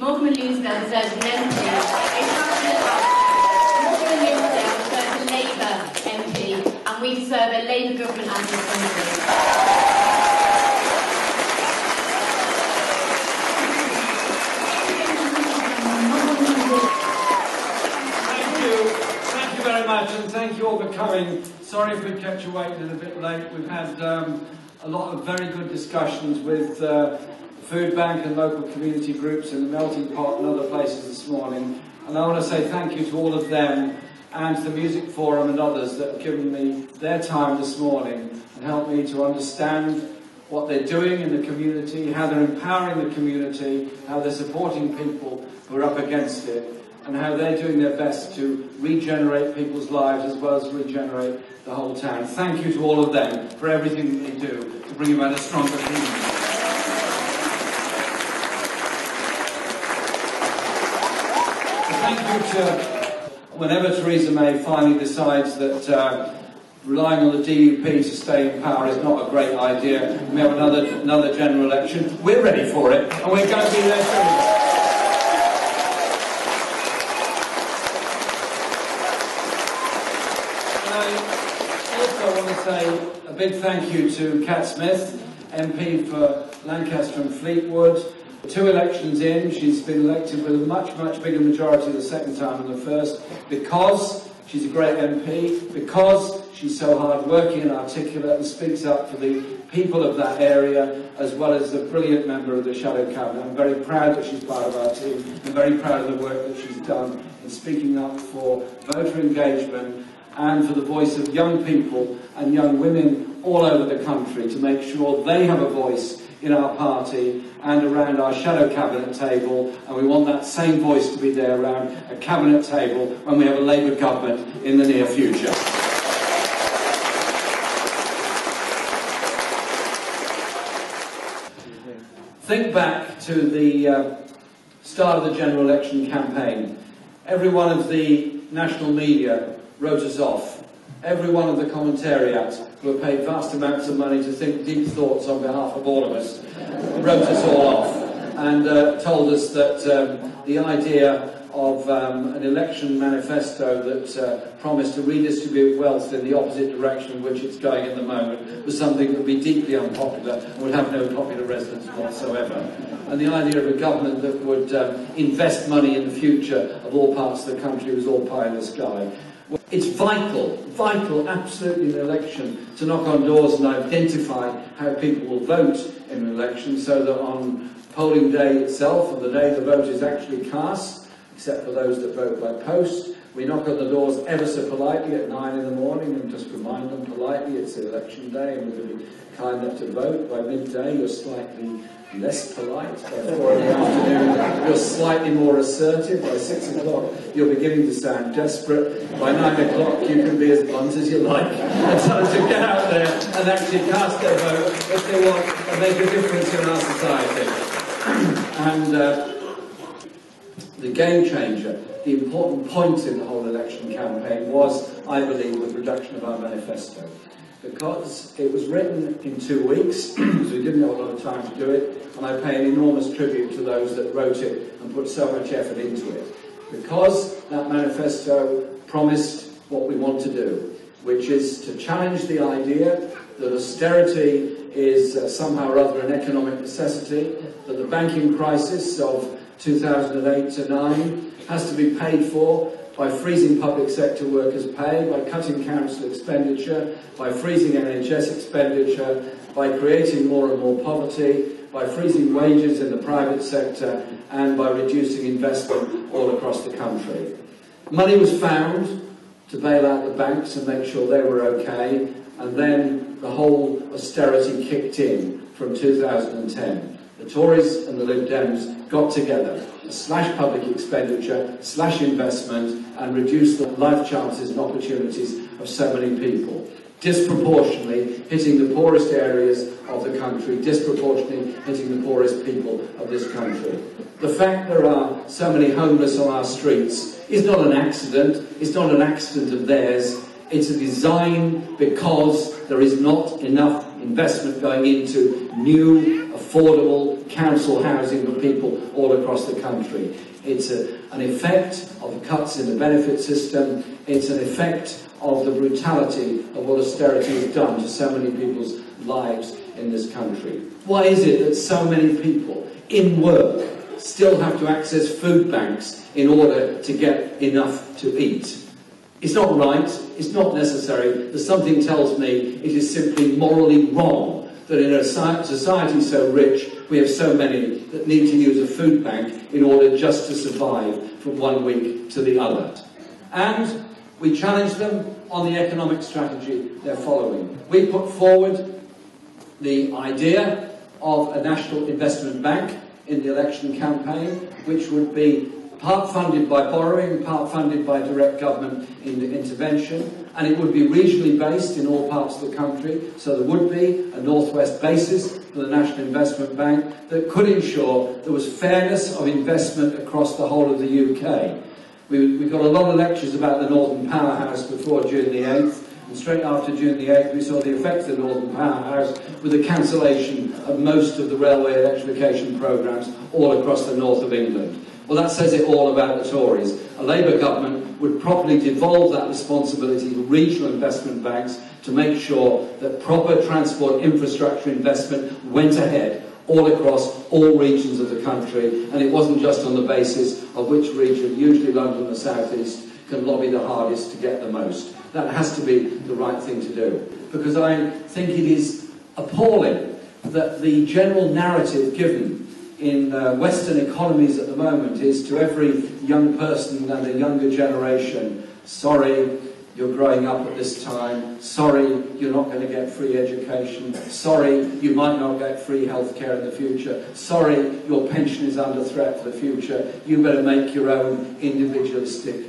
Morcambe and Louisville deserves an MP, a passionate Morcambe and Louisville deserves a Labour MP, and we deserve a Labour government as this country. Very much, and thank you all for coming. Sorry if we've kept you waiting a bit late. We've had a lot of very good discussions with the Food Bank and local community groups in the Melting Pot and other places this morning. And I want to say thank you to all of them and to the Music Forum and others that have given me their time this morning and helped me to understand what they're doing in the community, how they're empowering the community, how they're supporting people who are up against it, and how they're doing their best to regenerate people's lives as well as regenerate the whole town. Thank you to all of them for everything that they do to bring about a stronger community. Thank you to whenever Theresa May finally decides that relying on the DUP to stay in power is not a great idea, we have another general election. We're ready for it, and we're going to be there soon. Say a big thank you to Cat Smith, MP for Lancaster and Fleetwood. 2 elections in, she's been elected with a much bigger majority the second time than the first, because she's a great MP, because she's so hard-working and articulate and speaks up for the people of that area, as well as a brilliant member of the Shadow Cabinet. I'm very proud that she's part of our team. I'm very proud of the work that she's done in speaking up for voter engagement and for the voice of young people and young women all over the country to make sure they have a voice in our party and around our shadow cabinet table, and we want that same voice to be there around a cabinet table when we have a Labour government in the near future. Think back to the start of the general election campaign. Every one of the national media wrote us off. Every one of the commentariat, who were paid vast amounts of money to think deep thoughts on behalf of all of us, wrote us all off and told us that the idea of an election manifesto that promised to redistribute wealth in the opposite direction in which it's going at the moment was something that would be deeply unpopular and would have no popular resonance whatsoever. And the idea of a government that would invest money in the future of all parts of the country was all pie in the sky. It's vital, absolutely in an election, to knock on doors and identify how people will vote in an election so that on polling day itself, on the day the vote is actually cast, except for those that vote by post, we knock on the doors ever so politely at 9 in the morning and just remind them politely it's election day and we're going to be kind enough to vote. By midday you're slightly less polite. By 4 in the afternoon you're slightly more assertive. By 6 o'clock you're beginning to sound desperate. By 9 o'clock you can be as blunt as you like and tell us to get out there and actually cast their vote if they want to make a difference in our society. And the game changer, the important point in the whole election campaign was, I believe, the production of our manifesto. Because it was written in 2 weeks, so we didn't have a lot of time to do it, and I pay an enormous tribute to those that wrote it and put so much effort into it. Because that manifesto promised what we want to do, which is to challenge the idea that austerity is somehow or other an economic necessity, that the banking crisis of 2008 to 9 has to be paid for by freezing public sector workers' pay, by cutting council expenditure, by freezing NHS expenditure, by creating more and more poverty, by freezing wages in the private sector, and by reducing investment all across the country. Money was found to bail out the banks and make sure they were okay, and then the whole austerity kicked in from 2010. The Tories and the Lib Dems got together to slash public expenditure, slash investment, and reduce the life chances and opportunities of so many people, disproportionately hitting the poorest areas of the country, disproportionately hitting the poorest people of this country. The fact there are so many homeless on our streets is not an accident. It's not an accident of theirs. It's a design because there is not enough investment going into new, affordable, council housing for people all across the country. It's an effect of the cuts in the benefit system. It's an effect of the brutality of what austerity has done to so many people's lives in this country. Why is it that so many people in work still have to access food banks in order to get enough to eat? It's not right, it's not necessary, but something tells me it is simply morally wrong that in a society so rich, we have so many that need to use a food bank in order just to survive from one week to the other. And we challenge them on the economic strategy they're following. We put forward the idea of a national investment bank in the election campaign, which would be part funded by borrowing, part funded by direct government intervention, and it would be regionally based in all parts of the country, so there would be a northwest basis for the National Investment Bank that could ensure there was fairness of investment across the whole of the UK. We got a lot of lectures about the Northern Powerhouse before June the 8th, and straight after June the 8th we saw the effects of the Northern Powerhouse with the cancellation of most of the railway electrification programmes all across the north of England. Well, that says it all about the Tories. A Labour government would properly devolve that responsibility to regional investment banks to make sure that proper transport infrastructure investment went ahead all across all regions of the country, and it wasn't just on the basis of which region, usually London or the South East, can lobby the hardest to get the most. That has to be the right thing to do, because I think it is appalling that the general narrative given in Western economies at the moment is to every young person and a younger generation, sorry, you're growing up at this time, sorry, you're not going to get free education, sorry, you might not get free healthcare in the future, sorry, your pension is under threat for the future, you better make your own individualistic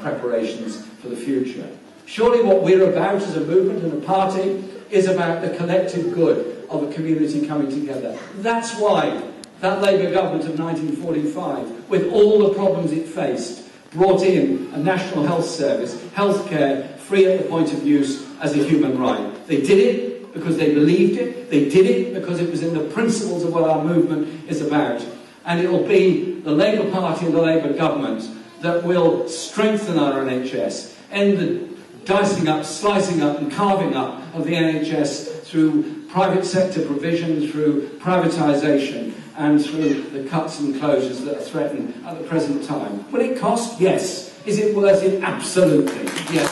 preparations for the future. Surely what we're about as a movement and a party is about the collective good of a community coming together. That's why that Labour government of 1945, with all the problems it faced, brought in a national health service, healthcare free at the point of use as a human right. They did it because they believed it. They did it because it was in the principles of what our movement is about. And it will be the Labour Party and the Labour government that will strengthen our NHS, end the dicing up, slicing up and carving up of the NHS through private sector provision, through privatisation, and through the cuts and closures that are threatened at the present time. Will it cost? Yes. Is it worth it? Absolutely. Yes.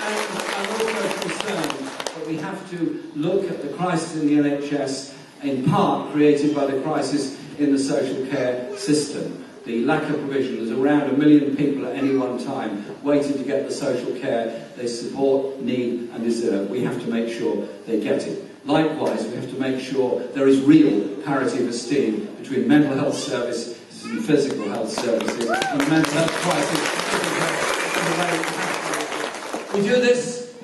And I'm also concerned that we have to look at the crisis in the NHS in part created by the crisis in the social care system. The lack of provision. There's around 1 million people at any one time waiting to get the social care they support, need and deserve. We have to make sure they get it. Likewise, we have to make sure there is real parity of esteem between mental health services and physical health services and the mental health crisis. We do this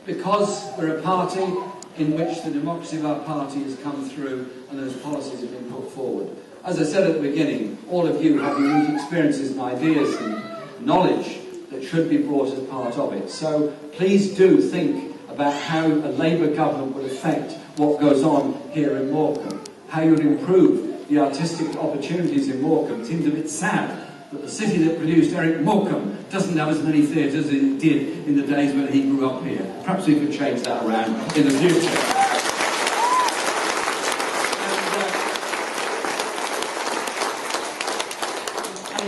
because we're a party in which the democracy of our party has come through and those policies have been put forward. As I said at the beginning, all of you have unique experiences and ideas and knowledge that should be brought as part of it. So please do think about how a Labour government would affect what goes on here in Morcambe, how you would improve the artistic opportunities in Morcambe. It seems a bit sad that the city that produced Eric Morcambe doesn't have as many theatres as it did in the days when he grew up here. Perhaps we could change that around in the future.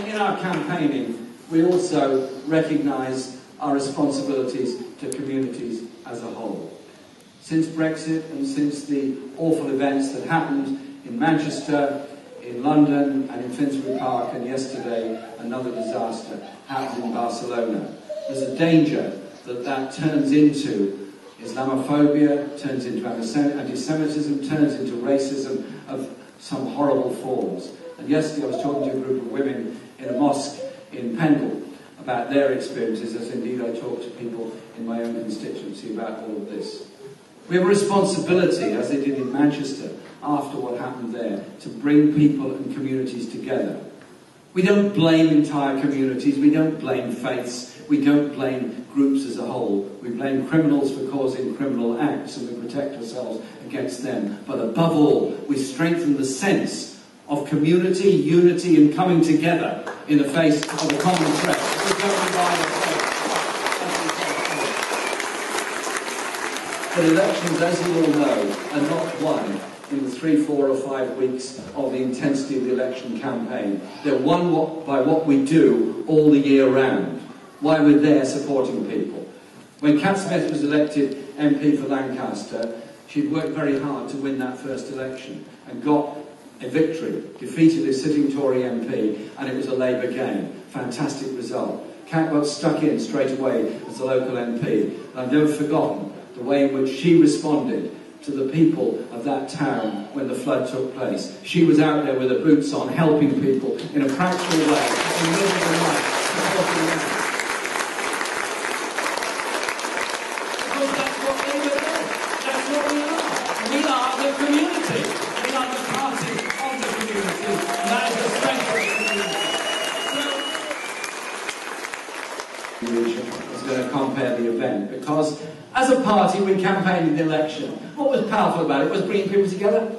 In our campaigning, we also recognise our responsibilities to communities as a whole. Since Brexit and since the awful events that happened in Manchester, in London and in Finsbury Park, and yesterday another disaster happened in Barcelona, there's a danger that that turns into Islamophobia, turns into anti-Semitism, turns into racism of some horrible forms. And yesterday I was talking to a group of women in a mosque in Pendle about their experiences, as indeed I talk to people in my own constituency about all of this. We have a responsibility, as they did in Manchester after what happened there, to bring people and communities together. We don't blame entire communities, we don't blame faiths, we don't blame groups as a whole. We blame criminals for causing criminal acts and we protect ourselves against them. But above all, we strengthen the sense of community, unity and coming together in the face of a common threat. We don't divide ourselves. But elections, as you all know, are not won in the 3, 4 or 5 weeks of the intensity of the election campaign. They're won by what we do all the year round, why we're there supporting people. When Cat Smith was elected MP for Lancaster, she'd worked very hard to win that first election and got a victory, defeated a sitting Tory MP, and it was a Labour gain. Fantastic result. Cat got stuck in straight away as a local MP, and I've never forgotten the way in which she responded to the people of that town when the flood took place. She was out there with her boots on, helping people in a practical way, in living their life, supporting them. Because that's what Labour is. That's what we are. We are the community. We are the party of the community. And that is the strength of the community. Is going to compare the event because as a party we campaigned in the election. What was powerful about it was bringing people together.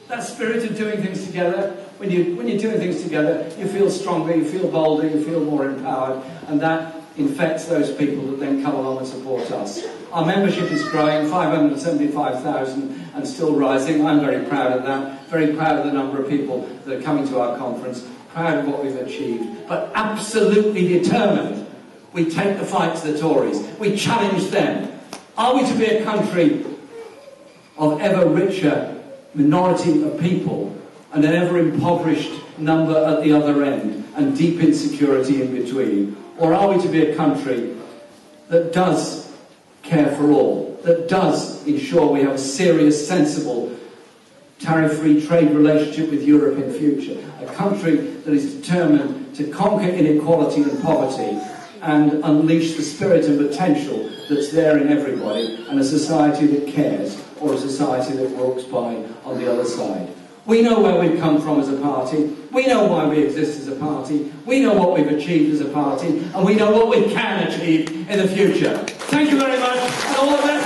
That spirit of doing things together. When you're doing things together, you feel stronger, you feel bolder, you feel more empowered, and that infects those people that then come along and support us. Our membership is growing, 575,000 and still rising. I'm very proud of that. Very proud of the number of people that are coming to our conference. Proud of what we've achieved, but absolutely determined. We take the fight to the Tories. We challenge them. Are we to be a country of ever richer minority of people and an ever impoverished number at the other end and deep insecurity in between? Or are we to be a country that does care for all, that does ensure we have a serious, sensible, tariff-free trade relationship with Europe in future, a country that is determined to conquer inequality and poverty and unleash the spirit and potential that's there in everybody, and a society that cares, or a society that walks by on the other side. We know where we've come from as a party, we know why we exist as a party, we know what we've achieved as a party, and we know what we can achieve in the future. Thank you very much, and all the best.